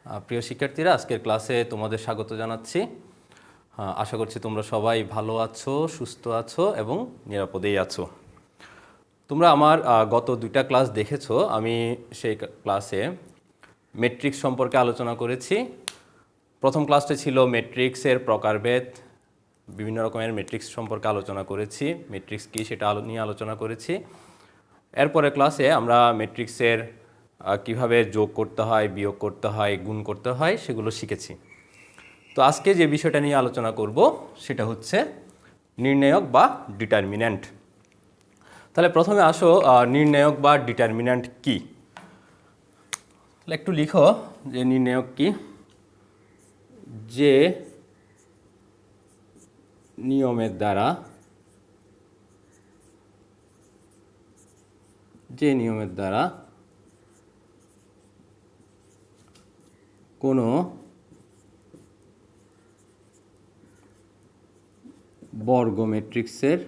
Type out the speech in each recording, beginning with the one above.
প্রিয় শিক্ষার্থীরা, আজকের ক্লাসে তোমাদের স্বাগত জানাচ্ছি। আশা করছি তোমরা সবাই ভালো আছো, সুস্থ আছো এবং নিরাপদেই আছো। তোমরা আমার গত দুইটা ক্লাস দেখেছো। আমি সেই ক্লাসে ম্যাট্রিক্স সম্পর্কে আলোচনা করেছি। প্রথম ক্লাসটা ছিল ম্যাট্রিক্সের প্রকারভেদ, বিভিন্ন রকমের ম্যাট্রিক্স সম্পর্কে আলোচনা করেছি, ম্যাট্রিক্স কী সেটা নিয়ে আলোচনা করেছি। এরপরে ক্লাসে আমরা ম্যাট্রিক্সের কিভাবে যোগ করতে হয়, বিয়োগ করতে হয়, গুণ করতে হয় সেগুলো শিখেছি। তো আজকে যে বিষয়টা নিয়ে আলোচনা করব সেটা হচ্ছে নির্ণায়ক বা ডিটারমিন্যান্ট। তাহলে প্রথমে আসো, নির্ণায়ক বা ডিটারমিন্যান্ট কি। একটু লিখো যে নির্ণায়ক কি। যে নিয়মের দ্বারা কোনো বর্গ ম্যাট্রিক্সের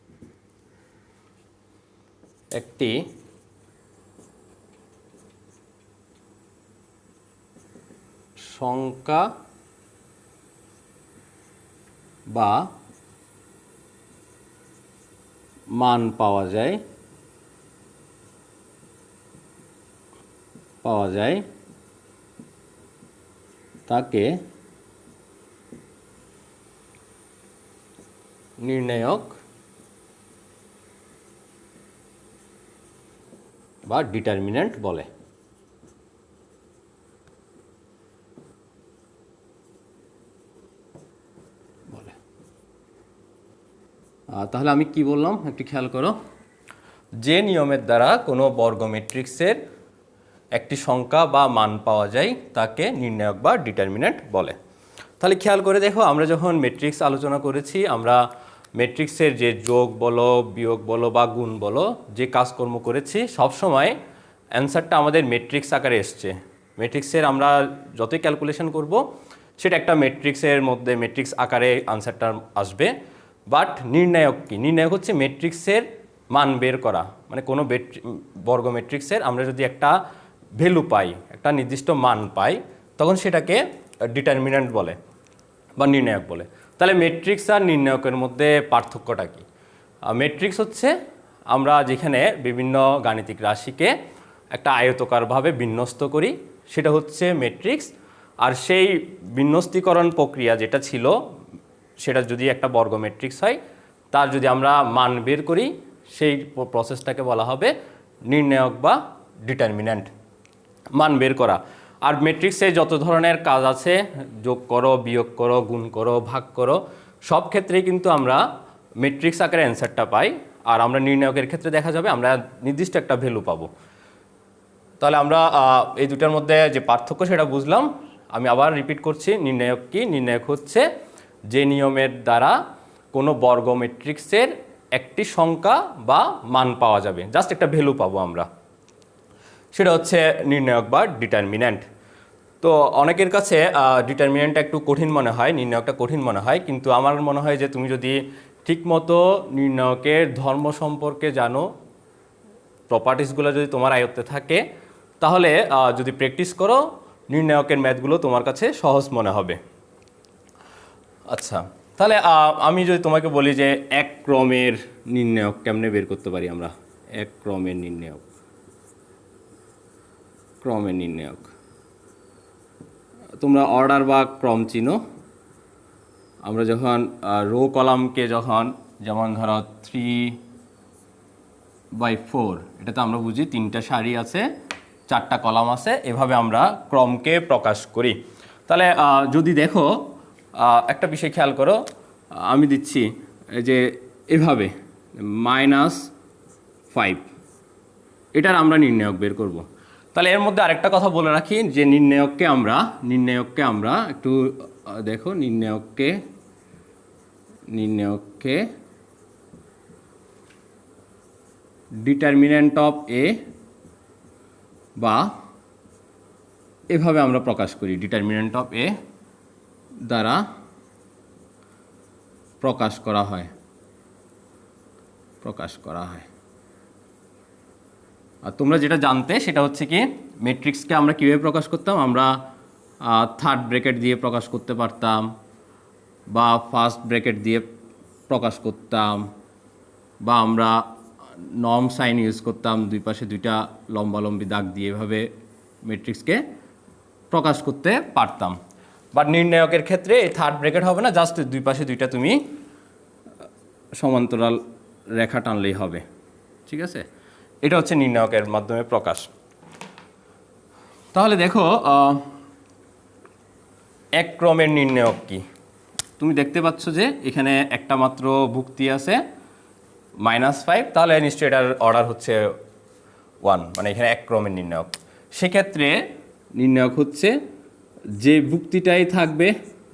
একটি সংখ্যা বা মান পাওয়া যায় তাকে নির্ণায়ক বা ডিটারমিন্যান্ট বলে। তাহলে আমি কি বললাম একটু খেয়াল করো। যে নিয়মের দ্বারা কোনো বর্গ ম্যাট্রিক্সের একটি সংখ্যা বা মান পাওয়া যায় তাকে নির্ণায়ক বা ডিটারমিন্যান্ট বলে। তাহলে খেয়াল করে দেখো, আমরা যখন ম্যাট্রিক্স আলোচনা করেছি, আমরা ম্যাট্রিক্সের যে যোগ বলো, বিয়োগ বলো বা গুণ বলো, যে কাজকর্ম করেছি, সবসময় অ্যান্সারটা আমাদের ম্যাট্রিক্স আকারে এসছে। ম্যাট্রিক্সের আমরা যতই ক্যালকুলেশন করব সেটা একটা ম্যাট্রিক্সের মধ্যে ম্যাট্রিক্স আকারে আনসারটা আসবে। বাট নির্ণায়ক কি? নির্ণায়ক হচ্ছে ম্যাট্রিক্সের মান বের করা। মানে কোনো বর্গ ম্যাট্রিক্সের আমরা যদি একটা ভ্যালু পাই, একটা নির্দিষ্ট মান পাই, তখন সেটাকে ডিটারমিন্যান্ট বলে বা নির্ণায়ক বলে। তাহলে ম্যাট্রিক্স আর নির্ণায়কের মধ্যে পার্থক্যটা কি? ম্যাট্রিক্স হচ্ছে আমরা যেখানে বিভিন্ন গাণিতিক রাশিকে একটা আয়তকারভাবে বিন্যস্ত করি, সেটা হচ্ছে ম্যাট্রিক্স। আর সেই বিন্যস্তীকরণ প্রক্রিয়া যেটা ছিল, সেটা যদি একটা বর্গ ম্যাট্রিক্স হয়, তার যদি আমরা মান বের করি, সেই প্রসেসটাকে বলা হবে নির্ণায়ক বা ডিটারমিন্যান্ট, মান বের করা। আর ম্যাট্রিক্সে যত ধরনের কাজ আছে, যোগ করো, বিয়োগ করো, গুণ করো, ভাগ করো, সব ক্ষেত্রেই কিন্তু আমরা ম্যাট্রিক্স আকারে অ্যান্সারটা পাই। আর আমরা নির্ণায়কের ক্ষেত্রে দেখা যাবে আমরা নির্দিষ্ট একটা ভ্যালু পাবো। তাহলে আমরা এই দুটার মধ্যে যে পার্থক্য সেটা বুঝলাম। আমি আবার রিপিট করছি, নির্ণায়ক কি? নির্ণায়ক হচ্ছে যে নিয়মের দ্বারা কোনো বর্গ ম্যাট্রিক্সের একটি সংখ্যা বা মান পাওয়া যাবে, জাস্ট একটা ভ্যালু পাবো আমরা, সেটা হচ্ছে নির্ণায়ক বা ডিটারমিন্যান্ট। তো অনেকের কাছে ডিটারমিন্যান্টটা একটু কঠিন মনে হয়, নির্ণায়কটা কঠিন মনে হয়, কিন্তু আমার মনে হয় যে তুমি যদি ঠিকমতো নির্ণায়কের ধর্ম সম্পর্কে জানো, প্রপার্টিসগুলো যদি তোমার আয়ত্তে থাকে, তাহলে যদি প্র্যাকটিস করো, নির্ণায়কের ম্যাথগুলো তোমার কাছে সহজ মনে হবে। আচ্ছা, তাহলে আমি যদি তোমাকে বলি যে এক ক্রমের নির্ণায়ক কেমনে বের করতে পারি আমরা? এক ক্রমের নির্ণায়ক তোমরা অর্ডার বা ক্রম চিনো। আমরা যখন রো কলামকে যেমন ধরো 3/4, এটা তো আমরা বুঝি 3টা সারি আছে, 4টা কলাম আছে, এভাবে আমরা ক্রমকে প্রকাশ করি। তাহলে যদি দেখো, একটা বিষয় খেয়াল করো, আমি দিচ্ছি যে এভাবে -5, এটার আমরা নির্ণায়ক বের করব। তাহলে এর মধ্যে আরেকটা কথা বলে রাখি যে নির্ণায়ককে আমরা একটু দেখো, নির্ণায়ককে ডিটারমিন্যান্ট অফ এ বা এভাবে আমরা প্রকাশ করি, ডিটারমিন্যান্ট অফ এ দ্বারা প্রকাশ করা হয়। আর তোমরা যেটা জানতে সেটা হচ্ছে কি ম্যাট্রিক্সকে আমরা কীভাবে প্রকাশ করতাম, আমরা থার্ড ব্র্যাকেট দিয়ে প্রকাশ করতে পারতাম বা ফার্স্ট ব্র্যাকেট দিয়ে প্রকাশ করতাম, বা আমরা নর্ম সাইন ইউজ করতাম, দুই পাশে দুইটা লম্বালম্বি দাগ দিয়ে এভাবে ম্যাট্রিক্সকে প্রকাশ করতে পারতাম। বাট নির্ণায়কের ক্ষেত্রে এই থার্ড ব্র্যাকেট হবে না, জাস্ট দুই পাশে দুইটা তুমি সমান্তরাল রেখা টানলেই হবে। ঠিক আছে, এটা হচ্ছে নির্ণায়কের মাধ্যমে প্রকাশ। তাহলে দেখো এক ক্রমের নির্ণায়ক কি, তুমি দেখতে পাচ্ছ যে এখানে একটা মাত্র ভুক্তি আছে -5, তাহলে নিশ্চয়ই এটার অর্ডার হচ্ছে 1, মানে এখানে এক ক্রমের নির্ণায়ক। সেক্ষেত্রে নির্ণায়ক হচ্ছে যে ভুক্তিটাই থাকবে,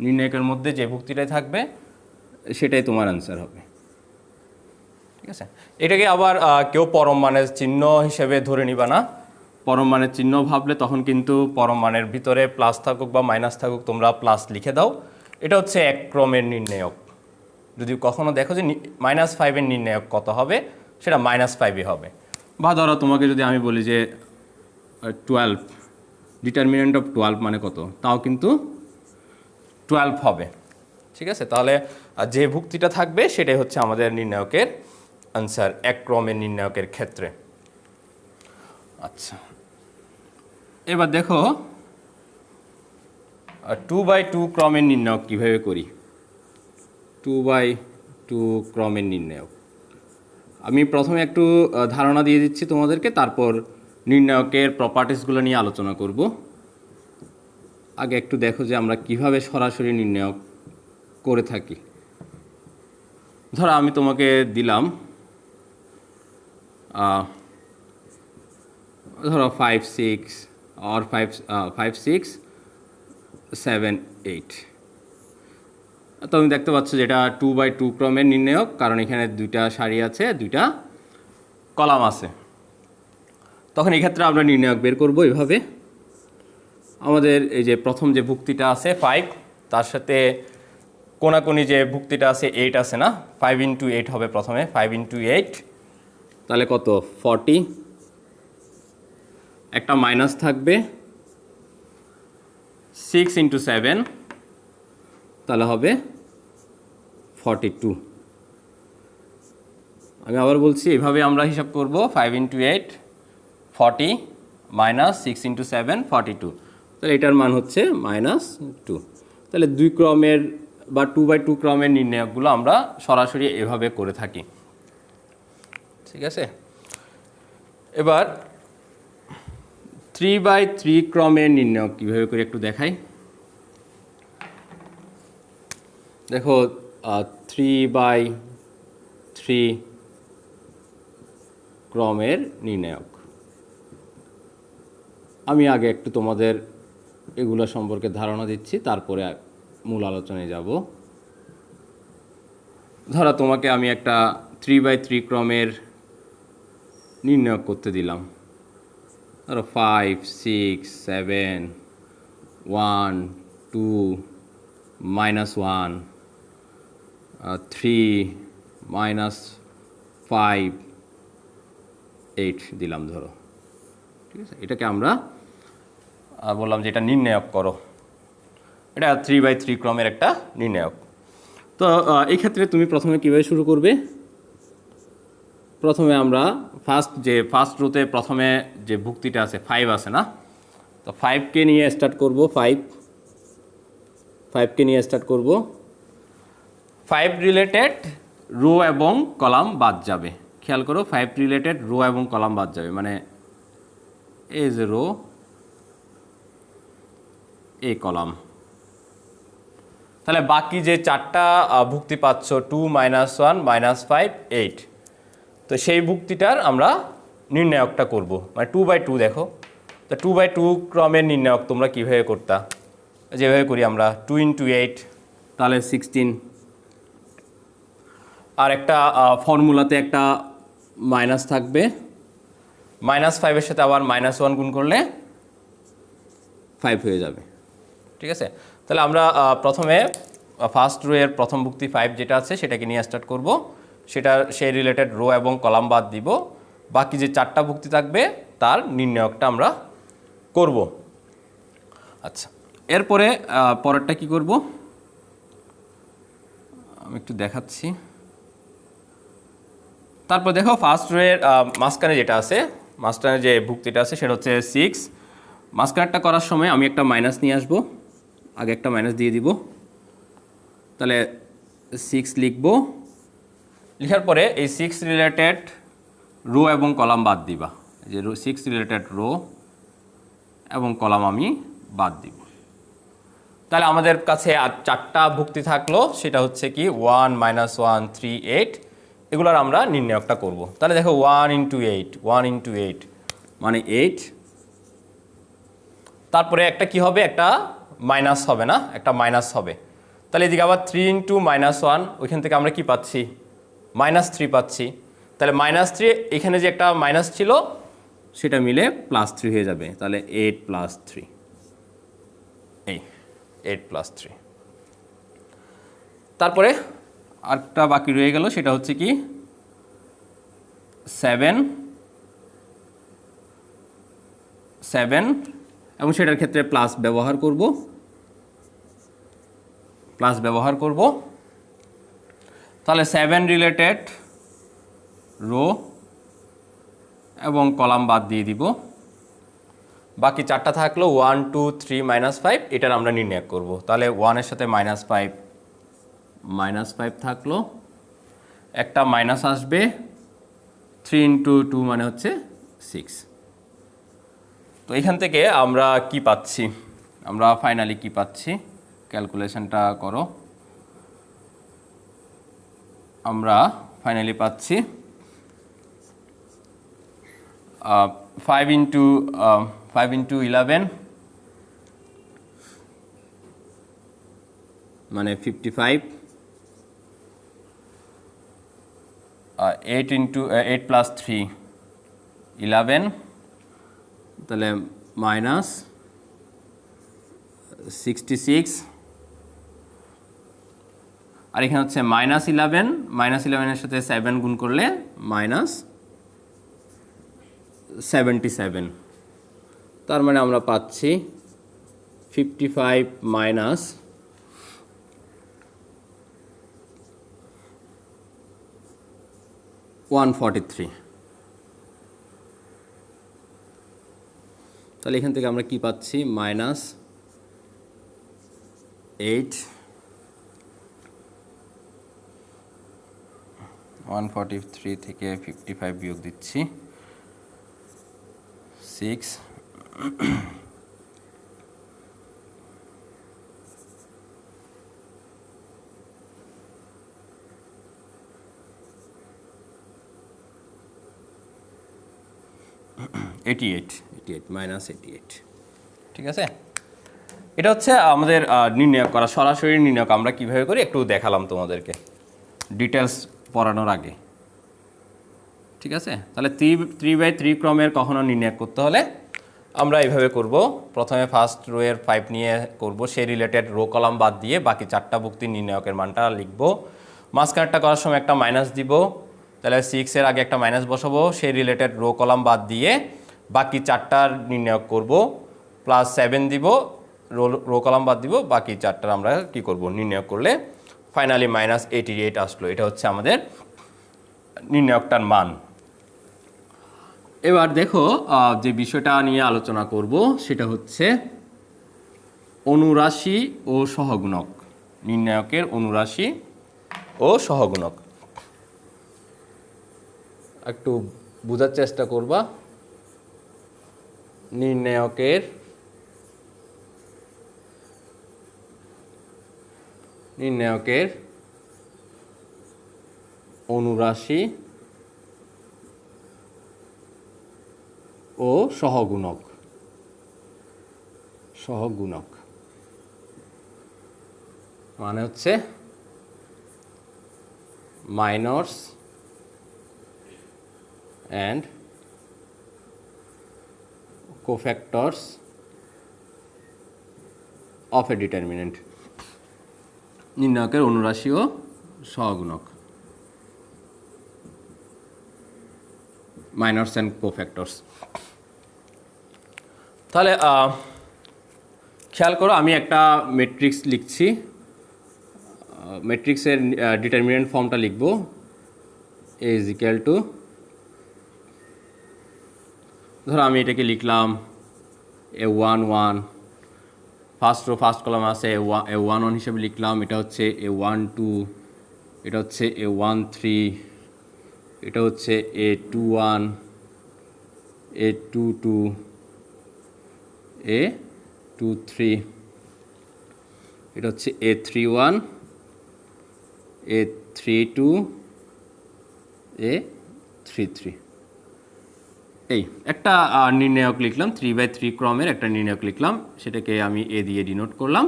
নির্ণায়কের মধ্যে যে ভুক্তিটাই থাকবে সেটাই তোমার অ্যান্সার হবে। ঠিক আছে, এটাকে আবার কেউ পরম মানের চিহ্ন হিসেবে ধরে নিবা না। পরম মানের চিহ্ন ভাবলে তখন কিন্তু পরম মানের ভিতরে প্লাস থাকুক বা মাইনাস থাকুক তোমরা প্লাস লিখে দাও। এটা হচ্ছে এক ক্রমের নির্ণায়ক। যদি কখনো দেখো যে -5 নির্ণায়ক কত হবে, সেটা -5ই হবে। বা ধরো তোমাকে যদি আমি বলি যে 12, ডিটারমিনেন্ট অফ 12 মানে কত, তাও কিন্তু 12 হবে। ঠিক আছে, তাহলে যে ভুক্তিটা থাকবে সেটাই হচ্ছে আমাদের নির্ণায়কের আনসার এক ক্রমের নির্ণায়কের ক্ষেত্রে। আচ্ছা, এবার দেখো 2/2 ক্রমের নির্ণায়ক কীভাবে করি। 2/2 ক্রমের নির্ণায়ক আমি প্রথমে একটু ধারণা দিয়ে দিচ্ছি তোমাদেরকে, তারপর নির্ণায়কের প্রপার্টিসগুলো নিয়ে আলোচনা করব। আগে একটু দেখো যে আমরা কিভাবে সরাসরি নির্ণায়ক করে থাকি। ধরো আমি তোমাকে দিলাম ধরো 5, 6 or 5, 6, 7, 8। তো তুমি দেখতে পাচ্ছ যে এটা 2/2 ক্রমের নির্ণায়ক, কারণ এখানে দুইটা সারি আছে, দুইটা কলাম আছে। তখন এক্ষেত্রে আমরা নির্ণায়ক বের করব এভাবে। আমাদের এই যে প্রথম যে ভুক্তিটা আছে 5, তার সাথে কোনাকুনি যে ভুক্তিটা আছে 8 আছে না, 5 × 8 হবে প্রথমে, 5 × 8 তাহলে কত 40, একটা মাইনাস থাকবে 6 × 7 তাহলে হবে 42। আমি আবার বলছি এভাবে আমরা হিসাব করব, 5 × 8 40 -6 × 7 42, তাহলে এটার মান হচ্ছে -2। তাহলে 2 ক্রমের বা 2/2 ক্রমের নির্ণায়কগুলো আমরা সরাসরি এভাবে করে থাকি। ঠিক আছে, এবার 3/3 ক্রমের নির্ণায়ক কীভাবে করে একটু দেখাই। দেখো 3/3 ক্রমের নির্ণায়ক আমি আগে একটু তোমাদের এগুলো সম্পর্কে ধারণা দিচ্ছি, তারপরে মূল আলোচনায় যাব। ধরো তোমাকে আমি একটা 3/3 ক্রমের নির্ণায়ক করতে দিলাম। ধরো 5, 6, 7, 1, 2, -1, 3, -5, 8 দিলাম ধরো। ঠিক আছে, এটাকে আমরা বললাম যে এটা নির্ণায়ক করো। এটা 3/3 ক্রমের একটা নির্ণায়ক। তো এই ক্ষেত্রে তুমি প্রথমে কীভাবে শুরু করবে? প্রথমে আমরা ফার্স্ট রোতে প্রথমে যে ভুক্তিটা আছে 5 আছে না, তো 5কে নিয়ে স্টার্ট করব। 5কে নিয়ে স্টার্ট করব। 5 রিলেটেড রো এবং কলাম বাদ যাবে। খেয়াল করো, 5 রিলেটেড রো এবং কলাম বাদ যাবে, মানে এই যে রো, এই কলাম। তাহলে বাকি যে 4টা ভুক্তি পাচ্ছ 2, -1, -5, 8, তো সেই ভুক্তিটার আমরা নির্ণায়কটা করব, মানে 2/2। দেখো তো 2/2 ক্রমের নির্ণায়ক তোমরা কীভাবে করতা? যেভাবে করি আমরা, 2 × 8 তাহলে 16। আর একটা ফর্মুলাতে একটা মাইনাস থাকবে, -5-এর সাথে আবার -1 গুণ করলে 5 হয়ে যাবে। ঠিক আছে, তাহলে আমরা প্রথমে ফার্স্ট রো এর প্রথম ভুক্তি 5 যেটা আছে সেটাকে নিয়ে স্টার্ট করব। সেই রিলেটেড রো এবং কলাম বাদ দিব, বাকি যে 4টা ভুক্তি থাকবে তার নির্ণায়কটা আমরা করব। আচ্ছা, এরপরে পরেরটা কি করব আমি একটু দেখাচ্ছি। তারপর দেখো ফার্স্ট রোয়ের মাঝখানে যেটা আছে, মাঝখানে যে ভুক্তিটা আছে সেটা হচ্ছে 6। মাঝখানেরটা করার সময় আমি একটা মাইনাস নিয়ে আসবো, আগে একটা মাইনাস দিয়ে দিব, তাহলে 6 লিখব। লেখার পরে এই 6 রিলেটেড রো এবং কলাম বাদ দিবা, যে 6 রিলেটেড রো এবং কলাম আমি বাদ দিব। তাহলে আমাদের কাছে আর 4টা ভুক্তি থাকলো, সেটা হচ্ছে কি 1 - 1 3 8, এগুলোর আমরা নির্ণায়কটা করব। তাহলে দেখো 1 × 8, 1 × 8 মানে 8। তারপরে একটা কি হবে, একটা মাইনাস হবে না, একটা মাইনাস হবে। তাহলে এদিকে আবার 3 × -1, ওইখান থেকে আমরা কি পাচ্ছি, -3 পাচ্ছি। তাহলে -3, এখানে যে একটা মাইনাস ছিল সেটা মিলে +3 হয়ে যাবে। তাহলে 8 + 3, এই 8 + 3। তারপরে আরেকটা বাকি রয়ে গেল, সেটা হচ্ছে কি 7 এবং সেটার ক্ষেত্রে প্লাস ব্যবহার করব। তাহলে 7 রিলেটেড রো এবং কলাম বাদ দিয়ে দিব। বাকি 4টা থাকলো 1 2 3 -5, এটার আমরা নির্ণয় করব। তাহলে 1 এর সাথে -5 থাকলো, একটা মাইনাস আসবে, 3 × 2 মানে হচ্ছে 6। তো এখান থেকে আমরা কি পাচ্ছি, আমরা ফাইনালি কি পাচ্ছি, ক্যালকুলেশনটা করো। আমরা ফাইনালি পাচ্ছি 5 × 11 মানে 55, 8 + 3 11, তাহলে -66। আর এখানে হচ্ছে -11, -11 এর সাথে 7 গুণ করলে -77। তার মানে আমরা পাচ্ছি 55 - 143। তাহলে এখান থেকে আমরা কি পাচ্ছি, -8 143 থেকে 55 বিয়োগ দিচ্ছি 6, -88, ঠিক আছে। এটা হচ্ছে আমাদের নির্ণয় করা, সরাসরি নির্ণয় আমরা কিভাবে করি একটু দেখালাম তোমাদেরকে ডিটেলস পড়ানোর আগে, ঠিক আছে। তাহলে 3/3 ক্রমের কখনো নির্ণয় করতে হলে আমরা এইভাবে করব। প্রথমে ফার্স্ট রো এর 5 নিয়ে করব, সেই রিলেটেড রো কলাম বাদ দিয়ে বাকি 4টা ভুক্তির নির্ণায়কের মানটা লিখব। মাঝখানেরটা করার সময় একটা মাইনাস দিব, তাহলে 6 এর আগে একটা মাইনাস বসাবো, সেই রিলেটেড রো কলাম বাদ দিয়ে বাকি 4টার নির্ণায়ক করব, +7 দিব, রো কলাম বাদ দিব, বাকি 4টার আমরা কি করব, নির্ণায়ক করলে ফাইনালি -88 আসলো। এটা হচ্ছে আমাদের নির্ণায়কটার মান। এবার দেখো যে বিষয়টা নিয়ে আলোচনা করব সেটা হচ্ছে অনুরাশি ও সহগুণক, নির্ণায়কের অনুরাশি ও সহগুণক। একটু বোঝার চেষ্টা করবা। নির্ণায়কের অনুরাশি ও সহগুণক মানে হচ্ছে minors and cofactors of a determinant, নির্ণায়কের অনুরাশি ও সহগুণক। Minors and cofactors. তাহলে খেয়াল করো, আমি একটা ম্যাট্রিক্স লিখছি। ম্যাট্রিক্সের ডিটারমিনেন্ট ফর্মটা লিখব A ইজ ইকুয়াল টু, ধরো আমি এটাকে লিখলাম A11, first row first column আছে A11 হিসেবে লিখলাম, এটা হচ্ছে A12, এটা হচ্ছে A13, এটা হচ্ছে A21, A22, A23, এটা হচ্ছে A31, A32, A33। এই একটা নির্ণায়ক লিখলাম, 3/3 ক্রমের একটা নির্ণায়ক লিখলাম, সেটাকে আমি এ দিয়ে ডিনোট করলাম।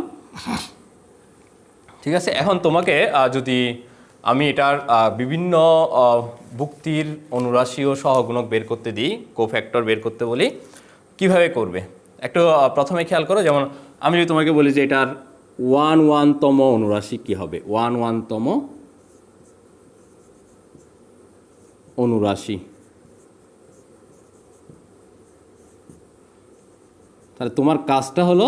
ঠিক আছে, এখন তোমাকে যদি আমি এটার বিভিন্ন ভুক্তির অনুরাশি ও সহগুণক বের করতে দিই, কোফ্যাক্টর বের করতে বলি, কিভাবে করবে একটু প্রথমে খেয়াল করো। যেমন আমি যদি তোমাকে বলি যে এটার 1/1তম অনুরাশি কি হবে, 1/1তম অনুরাশি, তাহলে তোমার কাজটা হলো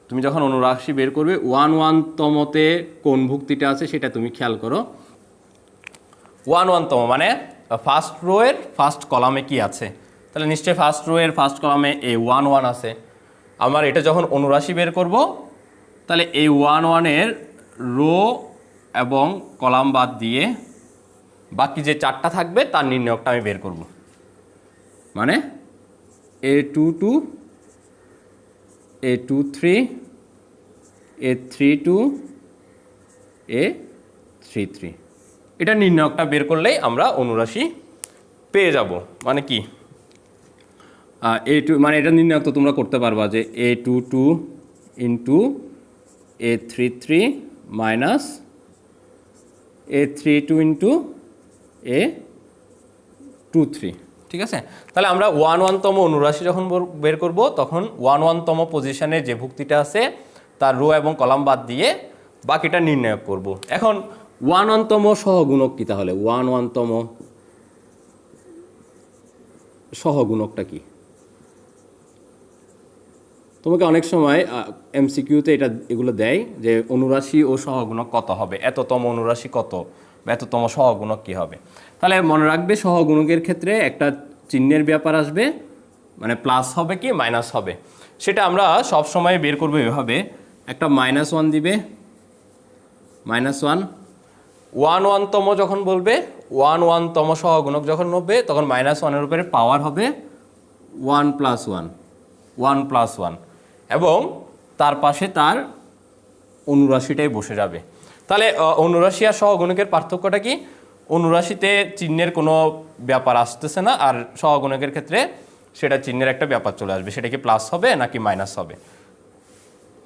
তুমি যখন অনুরাশি বের করবে 1/1তমতে কোন ভুক্তিটা আছে সেটা তুমি খেয়াল করো। 1/1তম মানে ফার্স্ট রো এর ফার্স্ট কলামে কি আছে, তাহলে নিশ্চয়ই ফার্স্ট রো এর ফার্স্ট কলামে A11 আছে। আমার এটা যখন অনুরাশি বের করব, তাহলে A11 এর রো এবং কলাম বাদ দিয়ে বাকি যে চারটা থাকবে তার নির্ণায়কটা আমি বের করব। মানে A22, A23, A32, A33, এটা নির্ণায়কটা বের করলেই আমরা অনুরাশি পেয়ে যাব। মানে কি A2 মানে এটা নির্ণায়ক তো তোমরা করতে পারবা যে A22 into A33 minus A32 into A23। ঠিক আছে, তাহলে আমরা 1/1তম অনুরাশি যখন বের করব তখন 1/1তম পজিশনে যে ভুক্তিটা আছে তার রো এবং কলাম বাদ দিয়ে বাকিটা নির্ণায়ক করব। এখন 1/1তম সহগুণক কি, তাহলে 1/1তম সহগুণকটা কি? তোমাকে অনেক সময় এমসিকিউতে এগুলো দেয় যে অনুরাশি ও সহগুণক কত হবে, এততম অনুরাশি কত বা এততম সহগুণক কি হবে। তাহলে মনে রাখবে সহগুণকের ক্ষেত্রে একটা চিহ্নের ব্যাপার আসবে, মানে প্লাস হবে কি মাইনাস হবে, সেটা আমরা সব সময় বের করবো এভাবে। একটা -1 দিবে, -1, 1/1তম যখন বলবে 1/1তম সহগুণক যখন নেবে তখন -1-এর উপরে পাওয়ার হবে 1 + 1, 1 + 1, এবং তার পাশে তার অনুরাশিটাই বসে যাবে। তাহলে অনুরাশি আর সহগুণকের পার্থক্যটা কি? অনুরাশিতে চিহ্নের কোনো ব্যাপার আসতেছে না, আর সহগুণকের ক্ষেত্রে সেটা চিহ্নের একটা ব্যাপার চলে আসবে, সেটা কি প্লাস হবে নাকি মাইনাস হবে।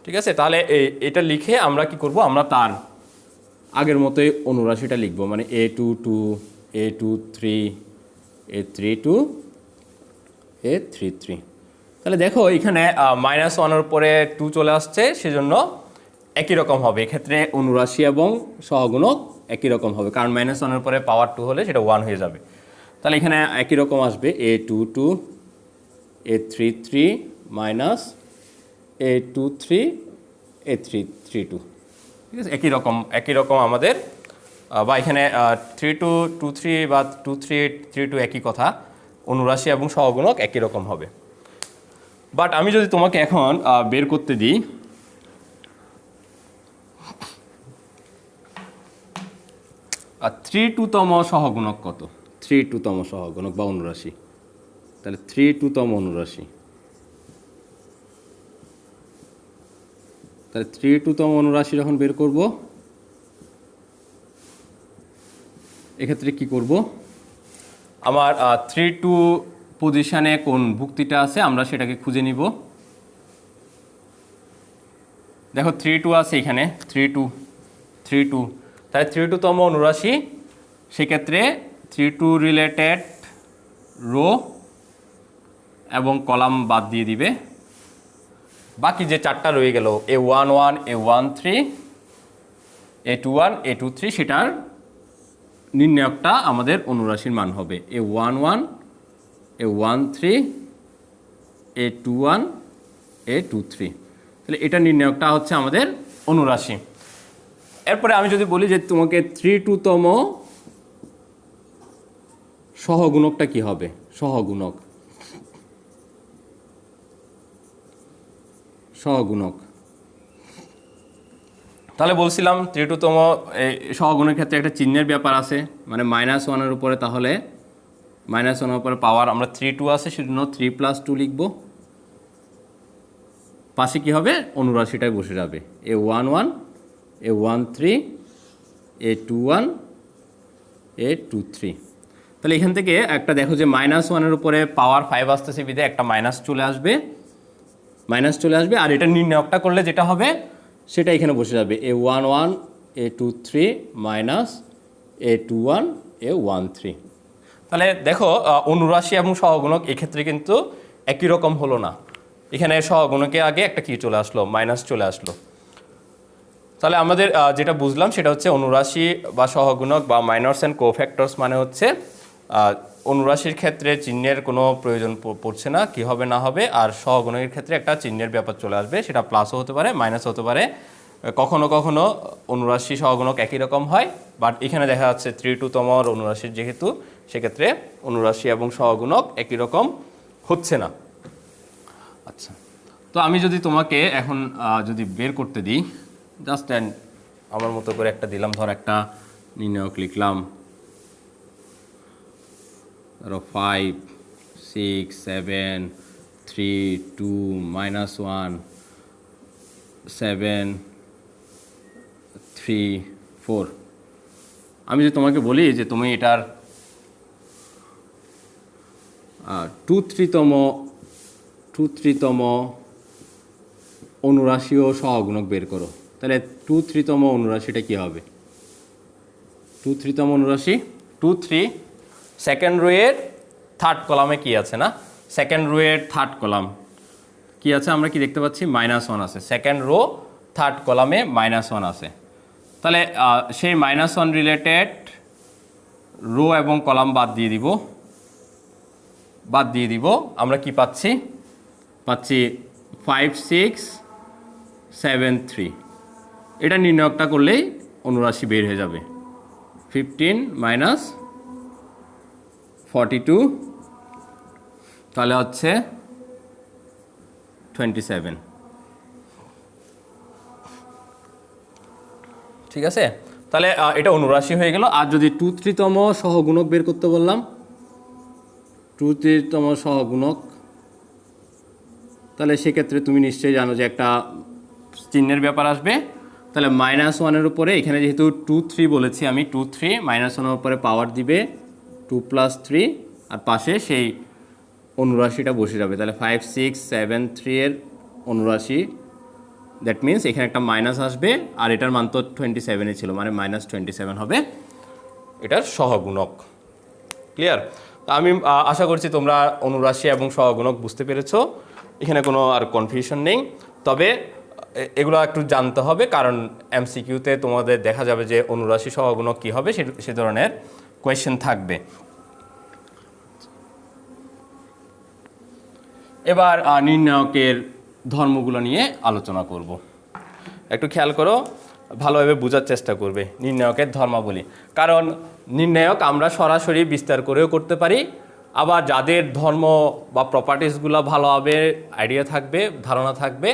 ঠিক আছে, তাহলে এটা লিখে আমরা কি করব, আমরা তার আগের মতোই অনুরাশিটা লিখব, মানে A22, A23, A32, A33। তাহলে দেখো এখানে -1-এর উপরে 2 চলে আসছে, সেজন্য একই রকম হবে। এক্ষেত্রে অনুরাশি এবং সহগুণক একই রকম হবে, কারণ -1-এর উপরে পাওয়ার 2 হলে সেটা 1 হয়ে যাবে। তাহলে এখানে একই রকম আসবে A22, A33 minus A23, A32। ঠিক আছে, একই রকম আমাদের, বা এখানে 3223 বা 2332 একই কথা, অনুরাশি এবং সহগুণক একই রকম হবে। বাট আমি যদি তোমাকে এখন বের করতে দিই 32তম সহগুণক কত, 32তম সহগুণক বা অনুরাশি, তাহলে 32তম অনুরাশি, তাহলে 32তম অনুরাশি যখন বের করব এক্ষেত্রে কি করব, আমার 32 পজিশনে কোন ভুক্তিটা আছে আমরা সেটাকে খুঁজে নিব। দেখো 32 আছে এখানে, 32, তাহলে 32তম অনুরাশি, সেক্ষেত্রে 32 রিলেটেড রো এবং কলাম বাদ দিয়ে দিবে, বাকি যে চারটা রয়ে গেল A11, A13, A21, A23, সেটার নির্ণায়কটা আমাদের অনুরাশির মান হবে A11, A13, A21, A23। তাহলে এটা নির্ণায়কটা হচ্ছে আমাদের অনুরাশি। এরপরে আমি যদি বলি যে তোমাকে 3-2তম সহগুণকটা কি হবে, সহগুণক তাহলে বলছিলাম 3-2তম সহগুণের ক্ষেত্রে একটা চিহ্নের ব্যাপার আছে, মানে -1-এর উপরে, তাহলে -1-এর উপরে পাওয়ার আমরা 3-2 আছে সেজন্য 3+2 লিখব। পাশে কি হবে, অনুরাশিটাই বসে যাবে A11, A13, A21, A23। তাহলে এখান থেকে একটা দেখো যে -1-এর উপরে পাওয়ার 5 আসতেছে, বিধে একটা মাইনাস চলে আসবে, আর এটা নির্ণায়কটা করলে যেটা হবে সেটা এখানে বসে যাবে A11, A23 minus A21, A13। তাহলে দেখো অনুরাশি এবং সহগুণক এক্ষেত্রে কিন্তু একই রকম হলো না, এখানে সহগুণকে আগে একটা কি চলে আসলো, মাইনাস চলে আসলো। তাহলে আমাদের যেটা বুঝলাম সেটা হচ্ছে অনুরাশি বা সহগুণক বা মাইনরস অ্যান্ড কোফ্যাক্টরস মানে হচ্ছে অনুরাশির ক্ষেত্রে চিহ্নের কোনো প্রয়োজন পড়ছে না, কি হবে না হবে, আর সহগুণকের ক্ষেত্রে একটা চিহ্নের ব্যাপার চলে আসবে, সেটা প্লাসও হতে পারে মাইনাসও হতে পারে। কখনো কখনো অনুরাশি সহগুণক একই রকম হয়, বাট এখানে দেখা যাচ্ছে 3-2তম অনুরাশির যেহেতু, সেক্ষেত্রে অনুরাশি এবং সহগুণক একই রকম হচ্ছে না। আচ্ছা, তো আমি যদি তোমাকে এখন যদি বের করতে দিই, জাস্ট আমার মতো করে একটা দিলাম, ধর একটা নির্ণায়ক লিখলাম, ধরো 5, 6, 7, 3, 2, -1, 7, 3, 4। আমি যদি তোমাকে বলি যে তুমি এটার 2-3তম অনুরাশি ও সহগুণক বের করো, তাহলে 2-3তম অনুরাশিটা কি হবে? 2-3তম অনুরাশি 2-3 সেকেন্ড রোয়ের থার্ড কলামে কি আছে না, সেকেন্ড রোয়ের থার্ড কলাম কি আছে, আমরা কি দেখতে পাচ্ছি, -1 আছে, সেকেন্ড রো থার্ড কলামে -1 আছে। তাহলে সেই -1 রিলেটেড রো এবং কলাম বাদ দিয়ে দিব, আমরা কি পাচ্ছি 5, 6, 7, 3। এটা নির্ণায়কটা করলেই অনুরাশি বের হয়ে যাবে। 15 - 42 তাহলে হচ্ছে 27। ঠিক আছে, তাহলে এটা অনুরাশি হয়ে গেল। আর যদি 2-3তম সহগুণক বের করতে বললাম, 2-3তম সহগুণক, তাহলে সেক্ষেত্রে তুমি নিশ্চয়ই জানো যে একটা চিহ্নের ব্যাপার আসবে। তাহলে -1-এর উপরে, এখানে যেহেতু 2-3 বলেছি আমি, 2-3 -1-এর উপরে পাওয়ার দিবে 2+3, আর পাশে সেই অনুরাশিটা বসে যাবে। তাহলে 5, 6, 7, 3 এর অনুরাশি, দ্যাট মিনস এখানে একটা মাইনাস আসবে, আর এটার মান তো 27 ছিল, মানে -27 হবে এটার সহগুণক। ক্লিয়ার? আমি আশা করছি তোমরা অনুরাশি এবং সহগুণক বুঝতে পেরেছো, এখানে কোনো আর কনফিউশন নেই। তবে এগুলো একটু জানতে হবে, কারণ এমসিকিউতে তোমাদের দেখা যাবে যে অনুরাশি সহগুণক কী হবে সে ধরনের কোয়েশ্চেন থাকবে। এবার নির্ণায়কের ধর্মগুলো নিয়ে আলোচনা করব। একটু খেয়াল করো, ভালোভাবে বোঝার চেষ্টা করবে নির্ণায়কের ধর্মাবলী। কারণ নির্ণায়ক আমরা সরাসরি বিস্তার করেও করতে পারি, আবার যাদের ধর্ম বা প্রপার্টিসগুলো ভালোভাবে আইডিয়া থাকবে, ধারণা থাকবে,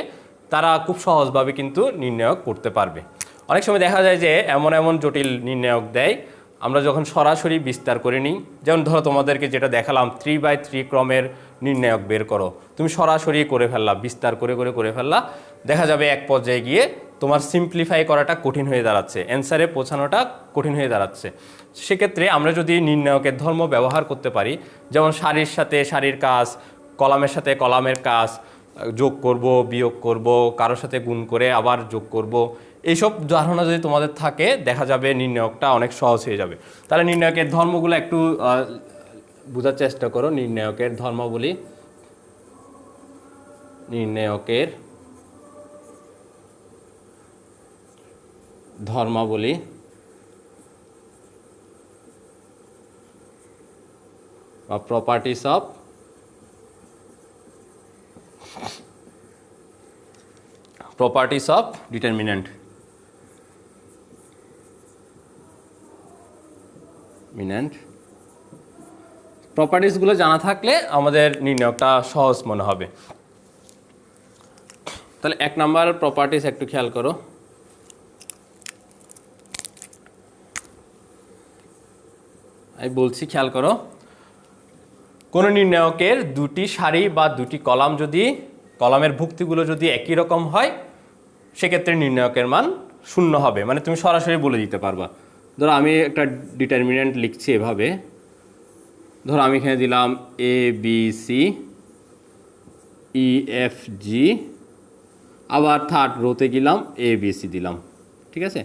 তারা খুব সহজভাবে কিন্তু নির্ণায়ক করতে পারবে। অনেক সময় দেখা যায় যে এমন জটিল নির্ণায়ক দেয়, আমরা যখন সরাসরি বিস্তার করে নিই, যেমন ধরো তোমাদেরকে যেটা দেখালাম 3/3 ক্রমের নির্ণায়ক বের করো, তুমি সরাসরি করে ফেললা, বিস্তার করে ফেললা, দেখা যাবে এক পর্যায়ে গিয়ে তোমার সিম্পলিফাই করাটা কঠিন হয়ে দাঁড়াচ্ছে, অ্যান্সারে পৌঁছানোটা কঠিন হয়ে দাঁড়াচ্ছে। সেক্ষেত্রে আমরা যদি নির্ণায়কের ধর্ম ব্যবহার করতে পারি, যেমন সারির সাথে সারির কাজ, কলামের সাথে কলামের কাজ, যোগ করব, বিয়োগ করব, কারোর সাথে গুণ করে আবার যোগ করব, এইসব ধারণা যদি তোমাদের থাকে, দেখা যাবে নির্ণায়কটা অনেক সহজ হয়ে যাবে। তাহলে নির্ণায়কের ধর্মগুলো একটু বোঝার চেষ্টা করো। নির্ণায়কের ধর্মাবলী, নির্ণায়কের ধর্মাবলী বা প্রপার্টিস অফ ডিটারমিন্যান্ট প্রপার্টিসগুলো জানা থাকলে আমাদের নির্ণয়টা সহজ মনে হবে। তাহলে 1 নাম্বার প্রপার্টিস একটু খেয়াল করো। আমি বলছি খেয়াল করো, কোন নির্ণায়কের দুটি সারি বা দুটি কলাম যদি কলামের ভুক্তিগুলো যদি একই রকম হয় সেক্ষেত্রে নির্ণায়কের মান 0 হবে। মানে তুমি সরাসরি বলে দিতে পারবা। ধরো আমি একটা ডিটারমিন্যান্ট লিখছি এভাবে, ধরো আমি এখানে দিলাম A B C E F G, আবার থার্ড রোতে গেলাম এ বি সি দিলাম, ঠিক আছে।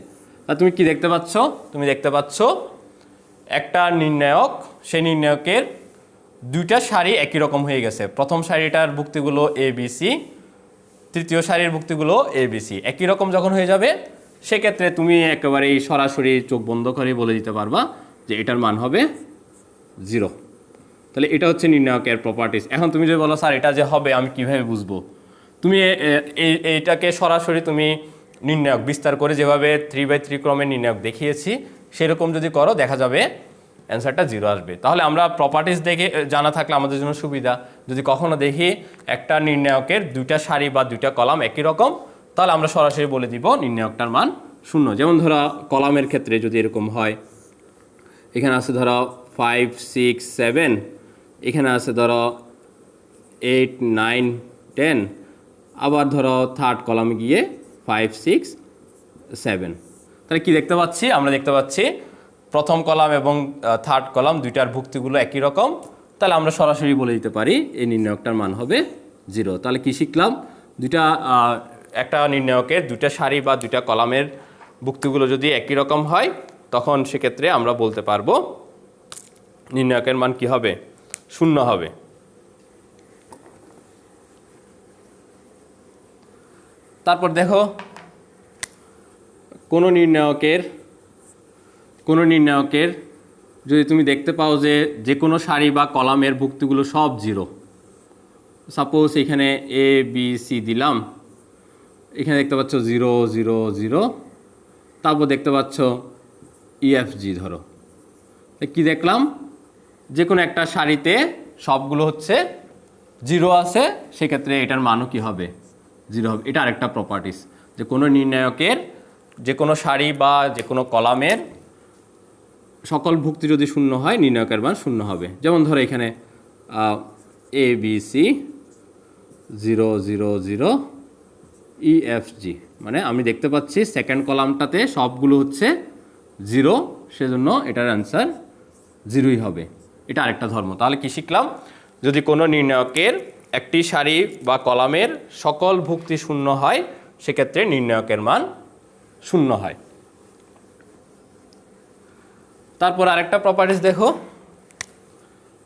আর তুমি কি দেখতে পাচ্ছ? তুমি দেখতে পাচ্ছ একটা নির্ণায়ক, সেই নির্ণায়কের দুইটা সারি একই রকম হয়ে গেছে। প্রথম সারিটার ভুক্তিগুলো এ বি সি, তৃতীয় সারির ভুক্তিগুলো এ বি সি একই রকম যখন হয়ে যাবে সেক্ষেত্রে তুমি একেবারে সরাসরি চোখ বন্ধ করে বলে দিতে পারবা যে এটার মান হবে 0। তাহলে এটা হচ্ছে নির্ণায়কের প্রপার্টিস। এখন তুমি যদি বলো স্যার এটা যে হবে আমি কিভাবে বুঝবো, তুমি এইটাকে সরাসরি তুমি নির্ণায়ক বিস্তার করে যেভাবে 3/3 ক্রমের নির্ণায়ক দেখিয়েছি সেরকম যদি করো দেখা যাবে অ্যান্সারটা 0 আসবে। তাহলে আমরা প্রপার্টিস দেখে জানা থাকলে আমাদের জন্য সুবিধা। যদি কখনো দেখি একটা নির্ণায়কের দুইটা সারি বা দুইটা কলাম একই রকম তাহলে আমরা সরাসরি বলে দিব নির্ণায়কটার মান 0। যেমন ধরো কলামের ক্ষেত্রে যদি এরকম হয়, এখানে আছে ধরো 5 6 7, এখানে আছে ধরো 8 9 10, আবার ধরো থার্ড কলামে গিয়ে 5 6 7। তাহলে কি দেখতে পাচ্ছি? আমরা দেখতে পাচ্ছি প্রথম কলাম এবং থার্ড কলাম দুইটার ভুক্তিগুলো একই রকম। তাহলে আমরা সরাসরি বলে দিতে পারি এই নির্ণায়কটার মান হবে 0। তাহলে কি শিখলাম? একটা নির্ণায়কের দুইটা সারি বা দুইটা কলামের ভুক্তিগুলো যদি একই রকম হয় তখন সেক্ষেত্রে আমরা বলতে পারবো নির্ণায়কের মান কি হবে? 0 হবে। তারপর দেখো কোনো নির্ণায়কের যদি তুমি দেখতে পাও যে কোনো সারি বা কলামের ভুক্তিগুলো সব 0, সাপোজ এখানে এ বি সি দিলাম, এখানে দেখতে পাচ্ছ 0 0 0, তারপর দেখতে পাচ্ছ ইএফজি ধরো, কি দেখলাম? যে কোনো একটা সারিতে সবগুলো হচ্ছে 0 আছে, সেক্ষেত্রে এটার মানও কি হবে? 0 হবে। এটা আরেকটা প্রপার্টিস যে কোনো নির্ণায়কের যে কোনো সারি বা যে কোনো কলামের সকল ভুক্তি যদি 0 হয় নির্ণায়কের মান 0 হবে। যেমন ধরো এখানে এ বি সি 0 0 0 ইএফজি, মানে আমি দেখতে পাচ্ছি সেকেন্ড কলামটাতে সবগুলো হচ্ছে 0, সেজন্য এটার অ্যান্সার 0ই হবে। এটা আরেকটা ধর্ম। তাহলে কি শিখলাম? যদি কোনো নির্ণায়কের একটি সারি বা কলামের সকল ভুক্তি 0 হয় সেক্ষেত্রে নির্ণায়কের মান 0 হয়। তারপর আরেকটা প্রপার্টিস দেখো,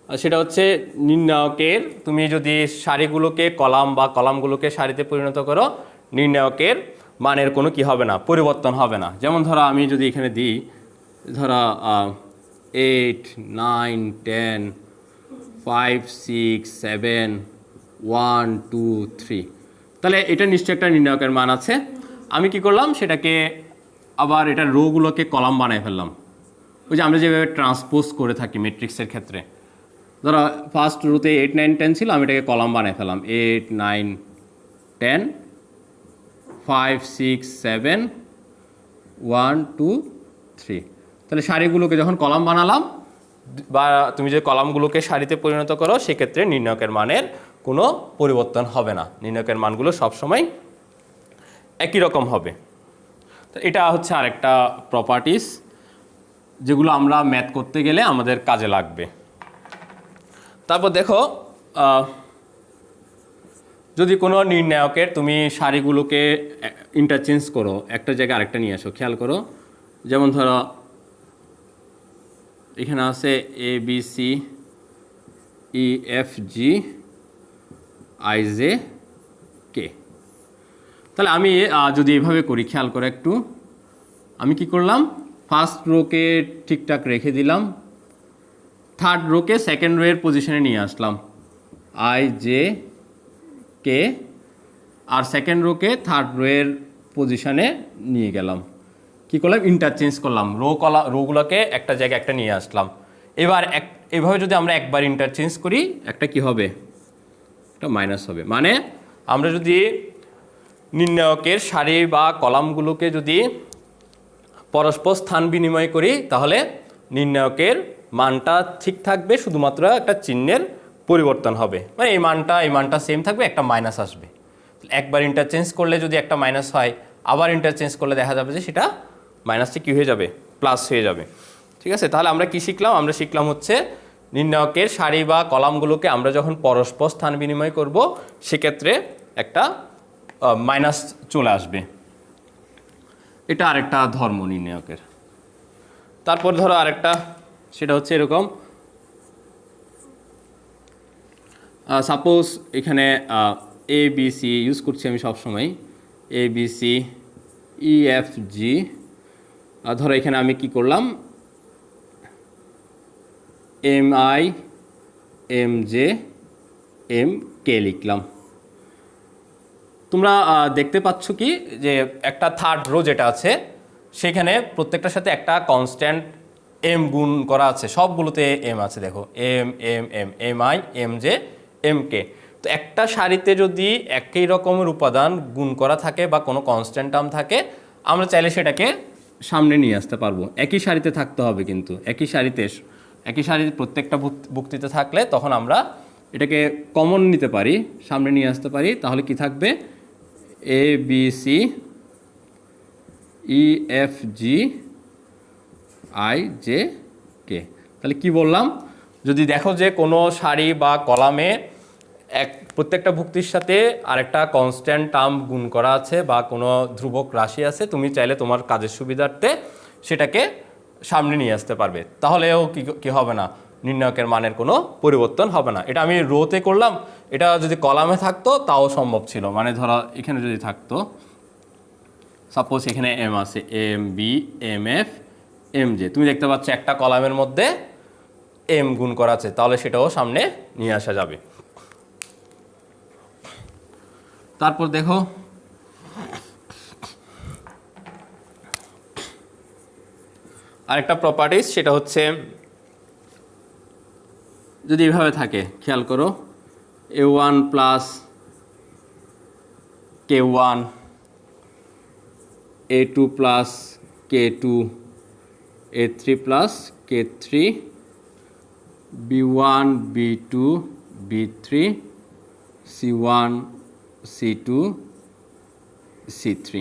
সেটা হচ্ছে নির্ণায়কের তুমি যদি সারিগুলোকে কলাম বা কলামগুলোকে সারিতে পরিণত করো নির্ণায়কের মানের কোনো কি হবে না, পরিবর্তন হবে না। যেমন ধরো আমি যদি এখানে দিই ধরো 8 9 10 5 6 7 1 2 3, তাহলে এটা নিশ্চয়ই একটা নির্ণায়কের মান আছে। আমি কি করলাম? সেটাকে আবার এটার রোগুলোকে কলাম বানায় ফেললাম। ওই যে আমরা যেভাবে ট্রান্সপোজ করে থাকি ম্যাট্রিক্সের ক্ষেত্রে, ধরো ফার্স্ট রোতে 8 9 10 ছিল, আমি এটাকে কলাম বানায় ফেললাম 8 9 10 5 6 7 1 2 3। তাহলে সারিগুলোকে যখন কলাম বানালাম বা তুমি যে কলামগুলোকে সারিতে পরিণত করো সেক্ষেত্রে নির্ণায়কের মানের কোনো পরিবর্তন হবে না, নির্ণায়কের মানগুলো সবসময় একই রকম হবে। তো এটা হচ্ছে আরেকটা প্রপার্টিস যেগুলো আমরা ম্যাথ করতে গেলে আমাদের কাজে লাগবে। তারপর দেখো যদি কোনো নির্ণায়কের তুমি সারিগুলোকে ইন্টারচেঞ্জ করো, একটা জায়গায় আরেকটা নিয়ে আসো, খেয়াল করো। যেমন ধরো এখানে আছে A B C E F G I J K. তাহলে আমি যদি এভাবে করি, খেয়াল করে একটু, আমি কি করলাম? ফার্স্ট রোকে ঠিকঠাক রেখে দিলাম, থার্ড রোকে সেকেন্ড রো এর পজিশনে নিয়ে আসলাম, আই জে কে, আর সেকেন্ড রোকে থার্ড রো এর পজিশনে নিয়ে গেলাম। কি করলাম? ইন্টারচেঞ্জ করলাম, রোগুলোকে একটা জায়গায় একটা নিয়ে আসলাম। এবার এভাবে যদি আমরা একবার ইন্টারচেঞ্জ করি, একটা কি হবে? একটা মাইনাস হবে। মানে আমরা যদি নির্ণায়কের সারি বা কলামগুলোকে যদি পরস্পর স্থান বিনিময় করি, তাহলে নির্ণায়কের মানটা ঠিক থাকবে, শুধুমাত্র একটা চিহ্নের পরিবর্তন হবে। মানে এই মানটা সেম থাকবে, একটা মাইনাস আসবে। একবার ইন্টারচেঞ্জ করলে যদি একটা মাইনাস হয়, আবার ইন্টারচেঞ্জ করলে দেখা যাবে যে সেটা মাইনাসটি কী হয়ে যাবে? প্লাস হয়ে যাবে। ঠিক আছে, তাহলে আমরা কি শিখলাম? আমরা শিখলাম হচ্ছে নির্ণায়কের সারি বা কলামগুলোকে আমরা যখন পরস্পর স্থান বিনিময় করব, সেক্ষেত্রে একটা মাইনাস চলে আসবে। এটা আরেকটা ধর্ম নির্ণায়কের। তারপর ধরো আরেকটা, সেটা হচ্ছে এরকম, সাপোজ এখানে এ বি সি ইউজ করছি আমি সবসময়, A B C E F G. ধরো এখানে আমি কি করলাম? M I M J M K লিখলাম। তোমরা দেখতে পাচ্ছ কি যে একটা থার্ড রো যেটা আছে, সেখানে প্রত্যেকটার সাথে একটা কনস্ট্যান্ট এম গুণ করা আছে, সবগুলোতে এম আছে। দেখো, M M M, M I M J M K. তো একটা সারিতে যদি একই রকমের উপাদান গুণ করা থাকে বা কোনো কনস্ট্যান্ট টার্ম থাকে, আমরা চাইলে সেটাকে সামনে নিয়ে আসতে পারবো। একই সারিতে থাকতে হবে, কিন্তু একই সারিতে প্রত্যেকটা বক্তৃতা থাকলে তখন আমরা এটাকে কমন নিতে পারি, সামনে নিয়ে আসতে পারি। তাহলে কি থাকবে? A B C E F G I J K. তাহলে কি বললাম? যদি দেখো যে কোনো সারি বা কলামে প্রত্যেকটা ভুক্তির সাথে আরেকটা কনস্ট্যান্ট টার্ম গুণ করা আছে বা কোনো ধ্রুবক রাশি আছে, তুমি চাইলে তোমার কাজের সুবিধার্থে সেটাকে সামনে নিয়ে আসতে পারবে। তাহলেও কি হবে না? নির্ণায়কের মানের কোনো পরিবর্তন হবে না। এটা আমি রোতে করলাম, এটা যদি কলামে থাকতো তাও সম্ভব ছিল। মানে ধরো এখানে যদি থাকতো, সাপোজ এখানে এম আছে, M B M F M J, তুমি দেখতে পাচ্ছ একটা কলামের মধ্যে এম গুণ করা আছে, তাহলে সেটাও সামনে নিয়ে আসা যাবে। তারপর দেখো আরেকটা প্রপার্টিস, সেটা হচ্ছে যদি এভাবে থাকে, খেয়াল করো, A one plus K one, A two plus K two, A three plus K three, B one B two B three, C one C two C three.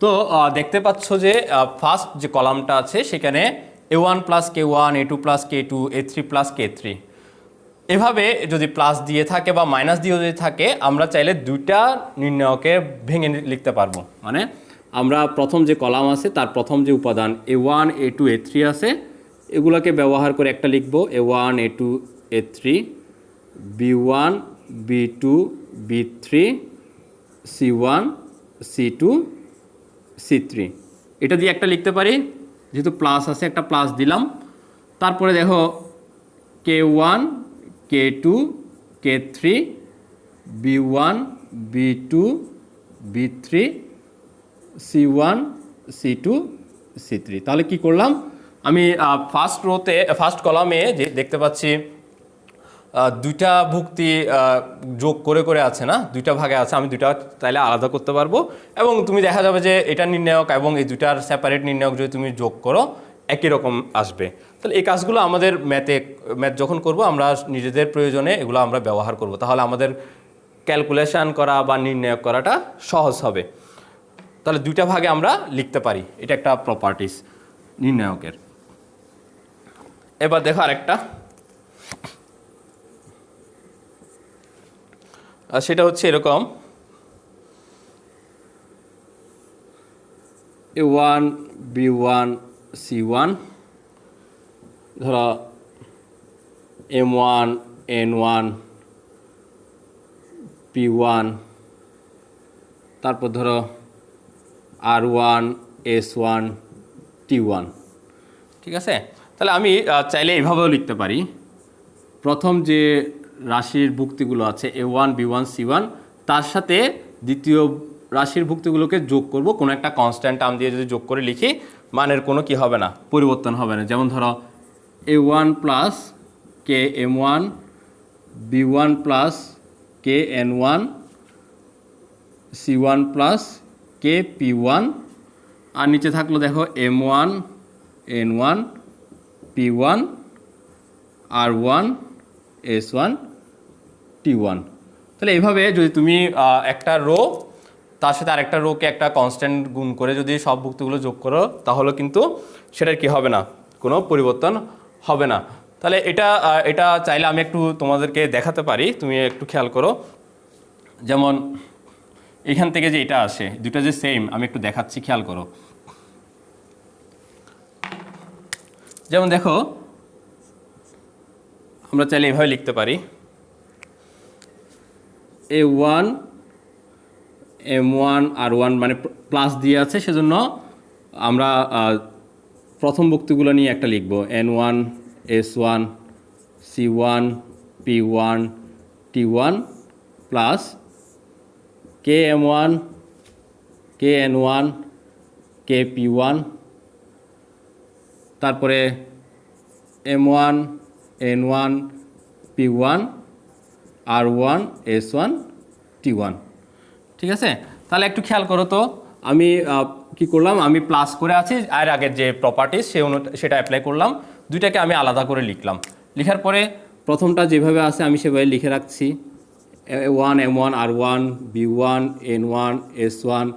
তো দেখতে পাচ্ছ যে ফার্স্ট যে কলামটা আছে সেখানে A one plus K one, A two plus K two, A three plus K three, এভাবে যদি প্লাস দিয়ে থাকে বা মাইনাস দিয়ে যদি থাকে, আমরা চাইলে দুইটা নির্ণায়কে ভেঙে লিখতে পারবো। মানে আমরা প্রথম যে কলাম আছে তার প্রথম যে উপাদান A one A two A three আছে, এগুলোকে ব্যবহার করে একটা লিখবো, A one A two A three, B one B two B three, C one C two C three. এটা দিয়ে একটা লিখতে পারি, যেহেতু প্লাস আছে একটা প্লাস দিলাম। তারপরে দেখো K one K two K three, B one B two B three, C one C two C three. তাহলে কি করলাম? আমি ফার্স্ট কলামে যে দেখতে পাচ্ছি দুইটা ভুক্তি যোগ করে আছে না, দুইটা ভাগে আছে, আমি দুইটা তাইলে আলাদা করতে পারবো। এবং তুমি দেখা যাবে যে এটা নির্ণায়ক এবং এই দুইটার সেপারেট নির্ণায়ক যদি তুমি যোগ করো, একই রকম আসবে। তাহলে এই কাজগুলো আমাদের ম্যাথ যখন করব, আমরা নিজেদের প্রয়োজনে এগুলো আমরা ব্যবহার করব। তাহলে আমাদের ক্যালকুলেশন করা বা নির্ণায়ক করাটা সহজ হবে। তাহলে দুইটা ভাগে আমরা লিখতে পারি, এটা একটা প্রপার্টিস নির্ণায়কের। এবার দেখো আরেকটা, সেটা হচ্ছে এরকম, A one B one C one, ধরো M one N one P one, তারপর ধরো R one S one T one. ঠিক আছে, তাহলে আমি চাইলে এইভাবেও লিখতে পারি, প্রথম যে রাশির ভুক্তিগুলো আছে A1 B1 C1 তার সাথে দ্বিতীয় রাশির ভুক্তিগুলোকে যোগ করব কোনো একটা কনস্ট্যান্ট টার্ম দিয়ে যদি যোগ করে লিখি মানের কোনো কি হবে না, পরিবর্তন হবে না। যেমন ধরো A1 plus KM1 B1 plus KN1 C1 plus KP1 আর নিচে থাকলো দেখো M1 N1 P1 R1 S1 T1। তাহলে এইভাবে যদি তুমি একটা রো তার সাথে আরেকটা রোকে একটা কনস্ট্যান্ট গুণ করে যদি সব ভুক্তিগুলো যোগ করো তাহলে কিন্তু সেটার কি হবে না, কোনো পরিবর্তন হবে না। তাহলে এটা চাইলে আমি একটু তোমাদেরকে দেখাতে পারি, তুমি একটু খেয়াল করো। যেমন এখান থেকে যে এটা আসে দুটো যে সেম, আমি একটু দেখাচ্ছি, খেয়াল করো। যেমন দেখো আমরা চাইলে এভাবে লিখতে পারি A1 M1 R1 মানে প্লাস দিয়ে আছে, সেজন্য আমরা প্রথম ভুক্তিগুলো নিয়ে একটা লিখব N1 S1 C1 P1 T1 plus KM1 KN1 KP1, তারপরে M1 N1 P1 R1 S1 T1। ঠিক আছে, তাহলে একটু খেয়াল করো তো আমি কি করলাম, আমি প্লাস করে আছি আর আগের যে প্রপার্টিস সেটা অ্যাপ্লাই করলাম, দুইটাকে আমি আলাদা করে লিখলাম। লিখার পরে প্রথমটা যেভাবে আছে আমি সেভাবে লিখে রাখছি A1 M1 R1 B1 N1 S1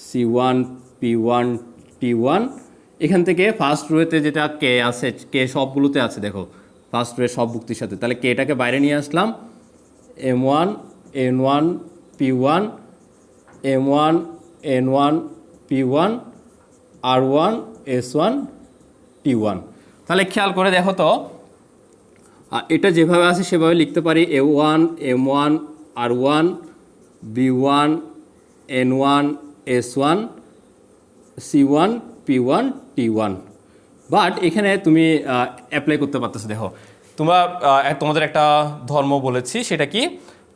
C1 P1 T1। এখান থেকে ফার্স্ট রোতে যেটা কে আছে, কে সবগুলোতে আছে দেখো ফার্স্ট রোয়ের সব ভুক্তির সাথে, তাহলে কেটাকে বাইরে নিয়ে আসলাম M1 N1 P1 M1 N1 P1 R1 S1 T1। তাহলে খেয়াল করে দেখো তো এটা যেভাবে আছে সেভাবে লিখতে পারি A1 M1 R1 B1 N1 S1 C1 P1 T1। But এখানে তুমি অ্যাপ্লাই করতে পারতেছো। দেখো তোমাদের একটা ধর্ম বলেছি, সেটা কি,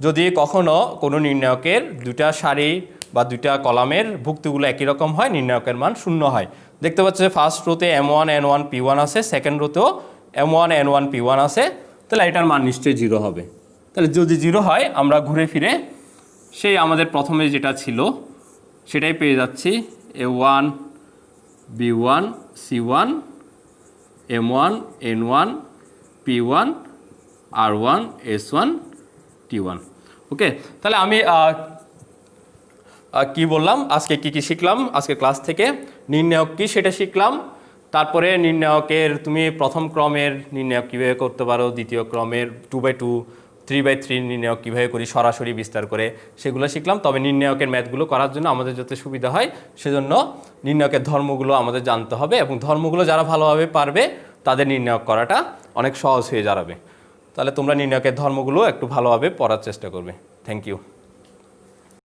যদি কখনো কোনো নির্ণায়কের দুইটা সারি বা দুইটা কলামের ভুক্তিগুলো একই রকম হয়, নির্ণায়কের মান 0 হয়। দেখতে পাচ্ছ যে ফার্স্ট রোতে M1 N1 P1 আছে, সেকেন্ড রোতেও M1 N1 P1 আছে, তাহলে এটার মান নিশ্চয়ই 0 হবে। তাহলে যদি 0 হয় আমরা ঘুরে ফিরে সেই আমাদের প্রথমে যেটা ছিল সেটাই পেয়ে যাচ্ছি A1 B1 C1 M1 N1 P1 R1 S1 T1। ওকে, তাহলে আমি কি বললাম, আজকে কি শিখলাম, আজকে ক্লাস থেকে নির্ণায়ক কি সেটা শিখলাম। তারপরে নির্ণায়কের তুমি প্রথম ক্রমের নির্ণায়ক কীভাবে করতে পারো, দ্বিতীয় ক্রমের 2/2 3/3 নির্ণায়ক কীভাবে করি সরাসরি বিস্তার করে, সেগুলো শিখলাম। তবে নির্ণায়কের ম্যাথগুলো করার জন্য আমাদের যাতে সুবিধা হয় সেজন্য নির্ণায়কের ধর্মগুলো আমাদের জানতে হবে, এবং ধর্মগুলো যারা ভালোভাবে পারবে তাদের নির্ণায়ক করাটা অনেক সহজ হয়ে দাঁড়াবে। তাহলে তোমরা নির্ণায়কের ধর্মগুলো একটু ভালোভাবে পড়ার চেষ্টা করবে। Thank you.